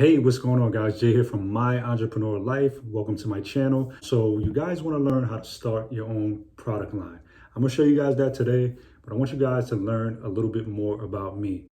Hey, what's going on, guys? Jay here from My Entrepreneur Life. Welcome to my channel. So you guys want to learn how to start your own product line. I'm going to show you guys that today, but I want you guys to learn a little bit more about me.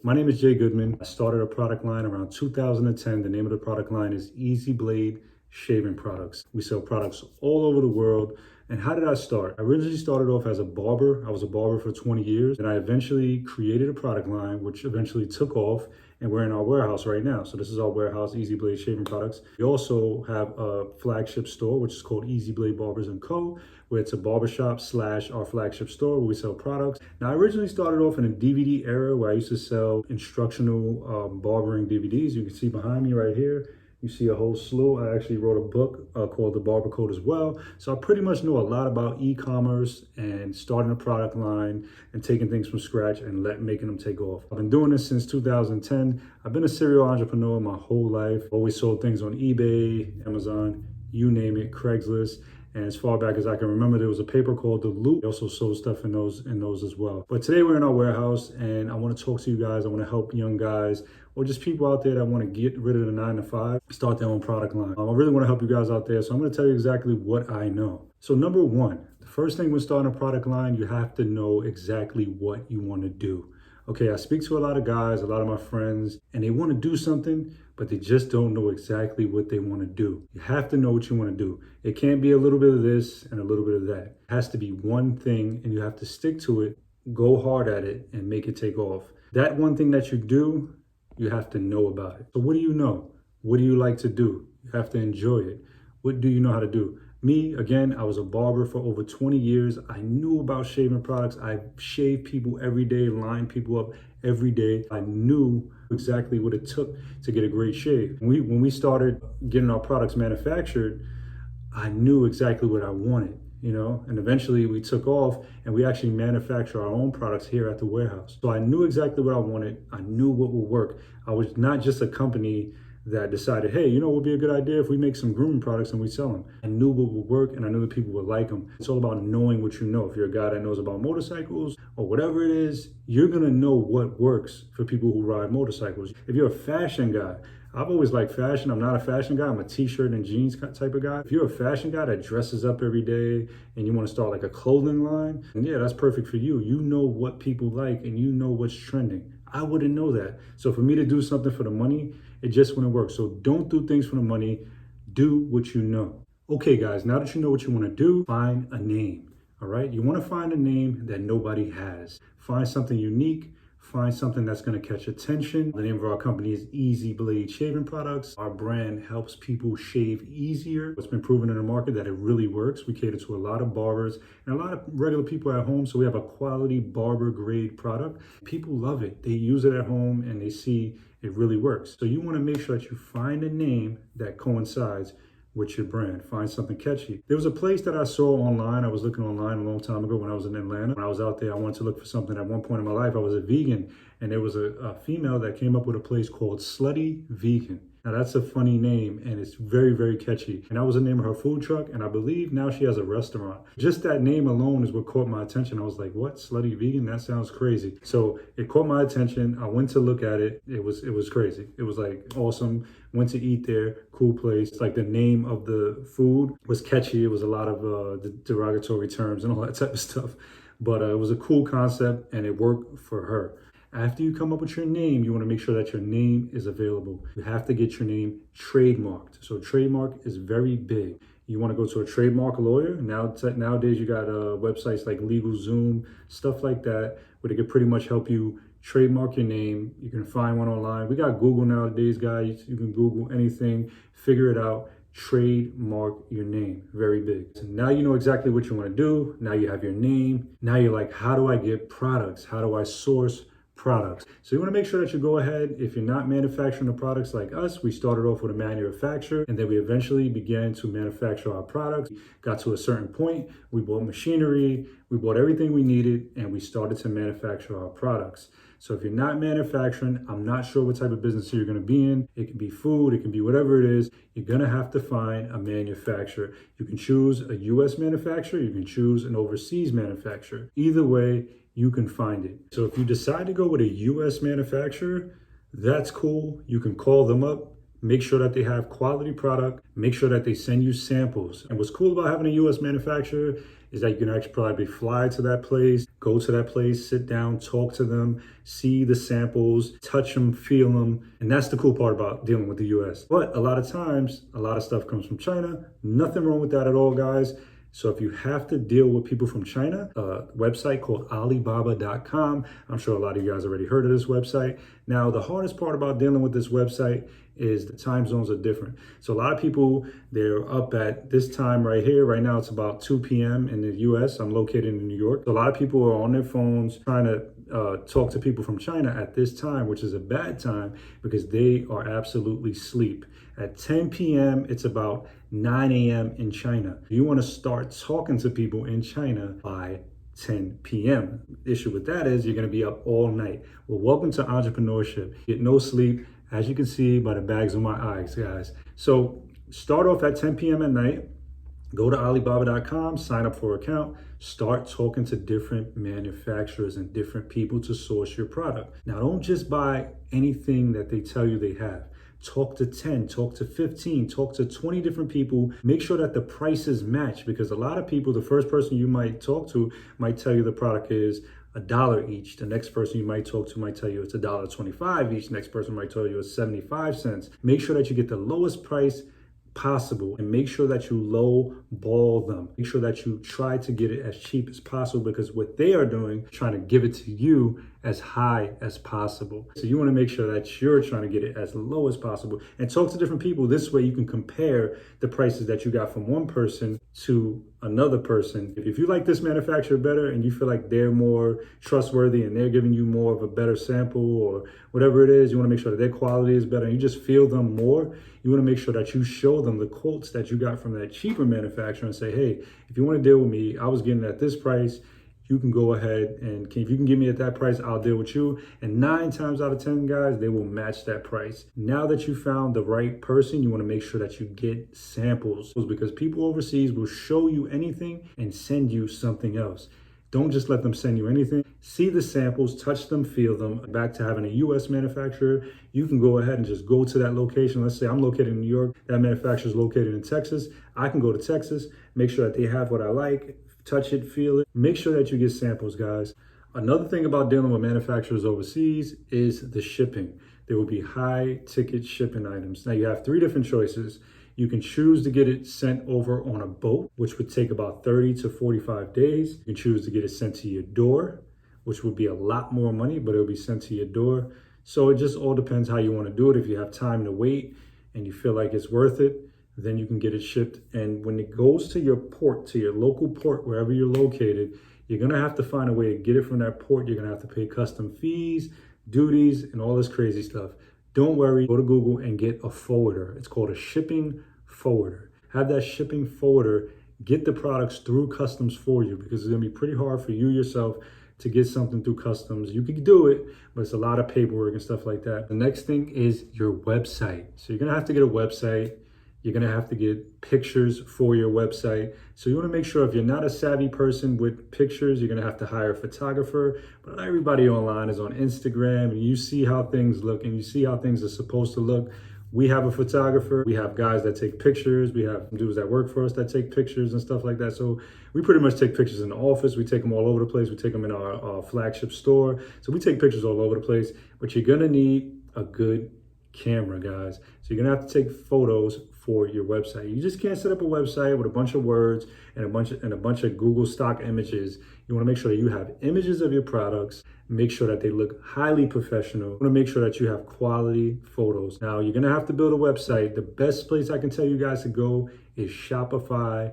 My name is Jay Goodman. I started a product line around 2010. The name of the product line is Easy Blade Shaving Products. We sell products all over the world. And how did I start? I originally started off as a barber. I was a barber for 20 years, and I eventually created a product line, which eventually took off, and we're in our warehouse right now. So this is our warehouse, Easy Blade Shaving Products. We also have a flagship store, which is called Easy Blade Barbers & Co., where it's a barbershop / our flagship store where we sell products. Now, I originally started off in a DVD era where I used to sell instructional barbering DVDs. You can see behind me right here. You see a whole slew. I actually wrote a book called The Barber Code as well. So I pretty much know a lot about e-commerce and starting a product line and taking things from scratch and making them take off. I've been doing this since 2010. I've been a serial entrepreneur my whole life. Always sold things on eBay, Amazon, you name it, Craigslist. And as far back as I can remember, there was a paper called The Loop. I also sold stuff in those as well. But today we're in our warehouse and I want to talk to you guys. I want to help young guys or just people out there that want to get rid of the 9 to 5, start their own product line. I really want to help you guys out there. So I'm going to tell you exactly what I know. So number one, the first thing when starting a product line, you have to know exactly what you want to do. Okay, I speak to a lot of guys, a lot of my friends, and they want to do something, but they just don't know exactly what they want to do. You have to know what you want to do. It can't be a little bit of this and a little bit of that. It has to be one thing, and you have to stick to it, go hard at it, and make it take off. That one thing that you do, you have to know about it. So what do you know? What do you like to do? You have to enjoy it. What do you know how to do? Me, again, I was a barber for over 20 years. I knew about shaving products. I shaved people every day, lined people up every day. I knew exactly what it took to get a great shave. When we started getting our products manufactured, I knew exactly what I wanted, and eventually we took off and we actually manufacture our own products here at the warehouse. So I knew exactly what I wanted. I knew what would work. I was not just a company that decided, hey, what would be a good idea if we make some grooming products and we sell them. I knew what would work and I knew that people would like them. It's all about knowing what you know. If you're a guy that knows about motorcycles or whatever it is, you're gonna know what works for people who ride motorcycles. If you're a fashion guy, I've always liked fashion. I'm not a fashion guy. I'm a t-shirt and jeans type of guy. If you're a fashion guy that dresses up every day and you want to start like a clothing line, then yeah, that's perfect for you. You know what people like and you know what's trending. I wouldn't know that. So for me to do something for the money, it just wouldn't work. So don't do things for the money. Do what you know. Okay, guys, now that you know what you want to do, find a name. All right. You want to find a name that nobody has. Find something unique. Find something that's going to catch attention. The name of our company is Easy Blade Shaving Products. Our brand helps people shave easier. It's been proven in the market that it really works. We cater to a lot of barbers and a lot of regular people at home. So we have a quality barber grade product. People love it. They use it at home and they see it really works. So you want to make sure that you find a name that coincides with your brand. Find something catchy. There was a place that I saw online. I was looking online a long time ago when I was in Atlanta. When I was out there, I wanted to look for something. At one point in my life, I was a vegan, and there was a female that came up with a place called Slutty Vegan. Now that's a funny name and it's very, very catchy. And that was the name of her food truck. And I believe now she has a restaurant. Just that name alone is what caught my attention. I was like, what? Slutty Vegan? That sounds crazy. So it caught my attention. I went to look at it. It was crazy. It was like awesome. Went to eat there. Cool place. Like the name of the food was catchy. It was a lot of derogatory terms and all that type of stuff. But it was a cool concept and it worked for her. After you come up with your name, you want to make sure that your name is available. You have to get your name trademarked. So trademark is very big. You want to go to a trademark lawyer. Nowadays, you got websites like LegalZoom, stuff like that, where they can pretty much help you trademark your name. You can find one online. We got Google nowadays, guys. You can Google anything, figure it out. Trademark your name. Very big. So now you know exactly what you want to do. Now you have your name. Now you're like, how do I get products? How do I source products? So you want to make sure that you go ahead. If you're not manufacturing the products like us, we started off with a manufacturer and then we eventually began to manufacture our products. Got to a certain point, we bought machinery, we bought everything we needed, and we started to manufacture our products. So if you're not manufacturing, I'm not sure what type of business you're going to be in. It can be food, it can be whatever it is. You're going to have to find a manufacturer. You can choose a US manufacturer, you can choose an overseas manufacturer. Either way, you can find it. So if you decide to go with a US manufacturer, that's cool. You can call them up, make sure that they have quality product, make sure that they send you samples. And what's cool about having a US manufacturer is that you can actually probably fly to that place, go to that place, sit down, talk to them, see the samples, touch them, feel them. And that's the cool part about dealing with the US. But a lot of times, a lot of stuff comes from China. Nothing wrong with that at all, guys. So if you have to deal with people from China, a website called Alibaba.com. I'm sure a lot of you guys already heard of this website. Now, the hardest part about dealing with this website is the time zones are different. So a lot of people, they're up at this time right here. Right now, it's about 2 p.m. in the US. I'm located in New York. So a lot of people are on their phones trying to talk to people from China at this time, which is a bad time because they are absolutely asleep. At 10 p.m., it's about 9 a.m. in China. You want to start talking to people in China by 10 p.m. The issue with that is you're going to be up all night. Well, welcome to entrepreneurship. Get no sleep, as you can see by the bags of my eyes, guys. So start off at 10 p.m. at night. Go to Alibaba.com, sign up for an account, start talking to different manufacturers and different people to source your product. Now, don't just buy anything that they tell you they have. Talk to 10, talk to 15, talk to 20 different people. Make sure that the prices match because a lot of people, the first person you might talk to might tell you the product is $1 each. The next person you might talk to might tell you it's $1.25 each. The next person might tell you it's 75 cents. Make sure that you get the lowest price possible and make sure that you low ball them. Make sure that you try to get it as cheap as possible because what they are doing, trying to give it to you as high as possible. So you want to make sure that you're trying to get it as low as possible and talk to different people. This way you can compare the prices that you got from one person to another person. If you like this manufacturer better and you feel like they're more trustworthy and they're giving you more of a better sample or whatever it is, you want to make sure that their quality is better and you just feel them more. You want to make sure that you show them the quotes that you got from that cheaper manufacturer and say, hey, if you want to deal with me, I was getting it at this price. You can go ahead and if you can give me at that price, I'll deal with you. And 9 times out of 10, guys, they will match that price. Now that you found the right person, you want to make sure that you get samples because people overseas will show you anything and send you something else. Don't just let them send you anything. See the samples, touch them, feel them. Back to having a US manufacturer, you can go ahead and just go to that location. Let's say I'm located in New York, that manufacturer is located in Texas. I can go to Texas, make sure that they have what I like, touch it, feel it. Make sure that you get samples, guys. Another thing about dealing with manufacturers overseas is the shipping. There will be high ticket shipping items. Now you have 3 different choices. You can choose to get it sent over on a boat, which would take about 30 to 45 days. You can choose to get it sent to your door, which would be a lot more money, but it'll be sent to your door. So it just all depends how you want to do it. If you have time to wait and you feel like it's worth it, then you can get it shipped. And when it goes to your port, to your local port, wherever you're located, you're going to have to find a way to get it from that port. You're going to have to pay custom fees, duties, and all this crazy stuff. Don't worry, go to Google and get a forwarder. It's called a shipping forwarder. Have that shipping forwarder get the products through customs for you because it's going to be pretty hard for you yourself to get something through customs. You can do it, but it's a lot of paperwork and stuff like that. The next thing is your website. So you're going to have to get a website. You're going to have to get pictures for your website. So you want to make sure if you're not a savvy person with pictures, you're going to have to hire a photographer. But not everybody online is on Instagram and you see how things look and you see how things are supposed to look. We have a photographer. We have guys that take pictures. We have dudes that work for us that take pictures and stuff like that. So we pretty much take pictures in the office. We take them all over the place. We take them in our flagship store. So we take pictures all over the place. But you're going to need a good camera, guys. So you're gonna have to take photos for your website. You just can't set up a website with a bunch of words and a bunch of Google stock images. You want to make sure that you have images of your products, make sure that they look highly professional. You want to make sure that you have quality photos. Now you're gonna have to build a website. The best place I can tell you guys to go is Shopify.com.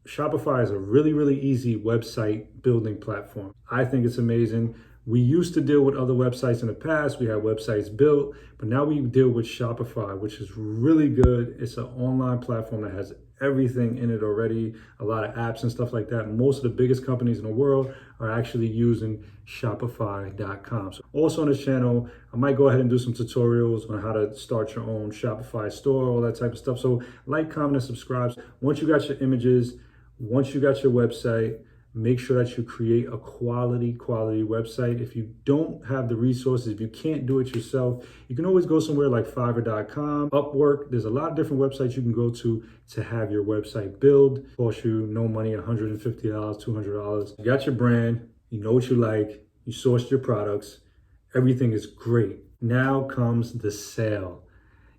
Shopify is a really, really easy website building platform. I think it's amazing. We used to deal with other websites in the past. We had websites built, but now we deal with Shopify, which is really good. It's an online platform that has everything in it already, a lot of apps and stuff like that. Most of the biggest companies in the world are actually using Shopify.com. So also on this channel, I might go ahead and do some tutorials on how to start your own Shopify store, all that type of stuff. So like, comment, and subscribe. Once you got your images, once you got your website, make sure that you create a quality website. If you don't have the resources, if you can't do it yourself, you can always go somewhere like Fiverr.com, Upwork. There's a lot of different websites you can go to have your website build. Cost you no money, $150, $200. You got your brand, you know what you like, you sourced your products, everything is great. Now comes the sale.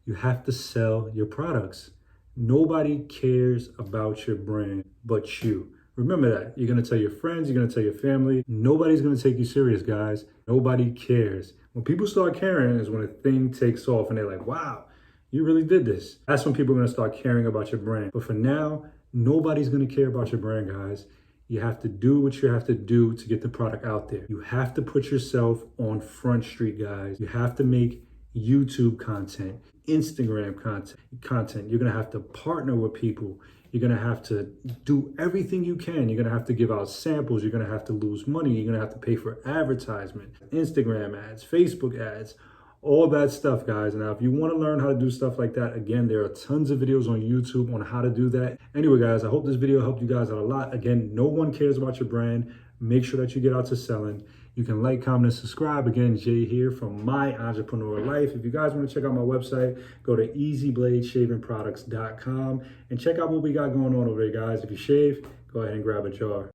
You have to sell your products. Nobody cares about your brand but you. Remember that. You're going to tell your friends, you're going to tell your family. Nobody's going to take you serious, guys. Nobody cares. When people start caring is when a thing takes off and they're like, wow, you really did this. That's when people are going to start caring about your brand. But for now, nobody's going to care about your brand, guys. You have to do what you have to do to get the product out there. You have to put yourself on Front Street, guys. You have to make YouTube content, Instagram content. You're gonna have to partner with people. You're gonna have to do everything you can. You're gonna have to give out samples. You're gonna have to lose money. You're gonna have to pay for advertisement, Instagram ads, Facebook ads, all that stuff, guys. Now, if you want to learn how to do stuff like that, again, there are tons of videos on YouTube on how to do that. Anyway, guys, I hope this video helped you guys out a lot. Again, no one cares about your brand. Make sure that you get out to selling. You can like, comment, and subscribe. Again, Jay here from My Entrepreneur Life. If you guys want to check out my website, go to easybladeshavingproducts.com and check out what we got going on over there, guys. If you shave, go ahead and grab a jar.